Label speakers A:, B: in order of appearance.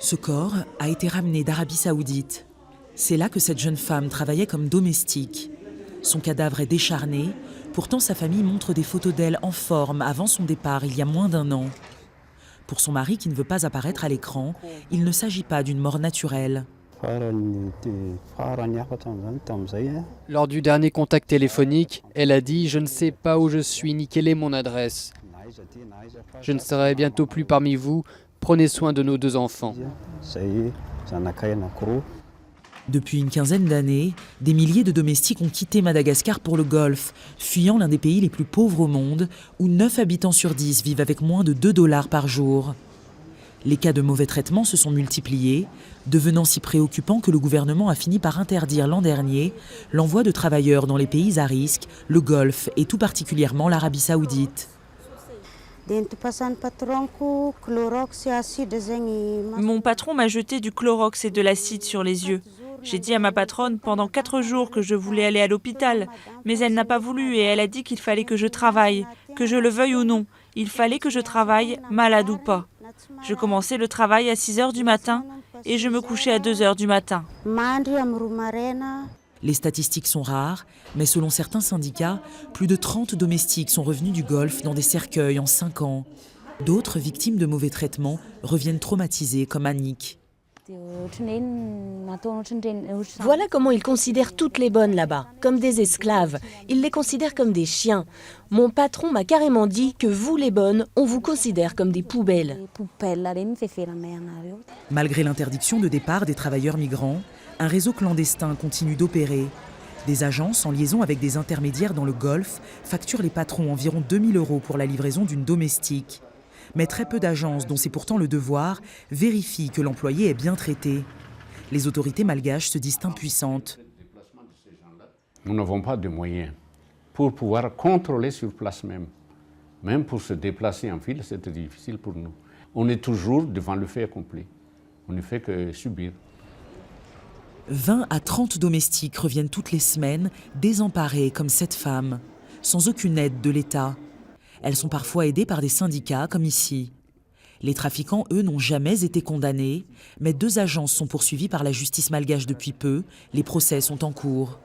A: Ce corps a été ramené d'Arabie Saoudite. C'est là que cette jeune femme travaillait comme domestique. Son cadavre est décharné, pourtant sa famille montre des photos d'elle en forme avant son départ il y a moins d'1 an. Pour son mari qui ne veut pas apparaître à l'écran, il ne s'agit pas d'une mort naturelle.
B: Lors du dernier contact téléphonique, elle a dit « Je ne sais pas où je suis ni quelle est mon adresse. Je ne serai bientôt plus parmi vous. Prenez soin de nos 2 enfants. »
A: Depuis une quinzaine d'années, des milliers de domestiques ont quitté Madagascar pour le Golfe, fuyant l'un des pays les plus pauvres au monde, où 9 habitants sur 10 vivent avec moins de $2 par jour. Les cas de mauvais traitement se sont multipliés, devenant si préoccupants que le gouvernement a fini par interdire l'an dernier l'envoi de travailleurs dans les pays à risque, le Golfe et tout particulièrement l'Arabie Saoudite.
C: Mon patron m'a jeté du Clorox et de l'acide sur les yeux. J'ai dit à ma patronne pendant 4 jours que je voulais aller à l'hôpital, mais elle n'a pas voulu et elle a dit qu'il fallait que je travaille, que je le veuille ou non. Il fallait que je travaille, malade ou pas. Je commençais le travail à 6 h du matin et je me couchais à 2 h du matin.
A: Les statistiques sont rares, mais selon certains syndicats, plus de 30 domestiques sont revenus du Golfe dans des cercueils en 5 ans. D'autres, victimes de mauvais traitements, reviennent traumatisées comme Annick.
D: Voilà comment ils considèrent toutes les bonnes là-bas, comme des esclaves. Ils les considèrent comme des chiens. Mon patron m'a carrément dit que vous les bonnes, on vous considère comme des poubelles.
A: Malgré l'interdiction de départ des travailleurs migrants, un réseau clandestin continue d'opérer. Des agences en liaison avec des intermédiaires dans le Golfe facturent les patrons environ 2 000 € pour la livraison d'une domestique. Mais très peu d'agences, dont c'est pourtant le devoir, vérifient que l'employé est bien traité. Les autorités malgaches se disent impuissantes.
E: Nous n'avons pas de moyens pour pouvoir contrôler sur place même. Même pour se déplacer en file, c'est difficile pour nous. On est toujours devant le fait accompli. On ne fait que subir.
A: 20 à 30 domestiques reviennent toutes les semaines, désemparés comme cette femme, sans aucune aide de l'État. Elles sont parfois aidées par des syndicats, comme ici. Les trafiquants, eux, n'ont jamais été condamnés, mais 2 agences sont poursuivies par la justice malgache depuis peu. Les procès sont en cours.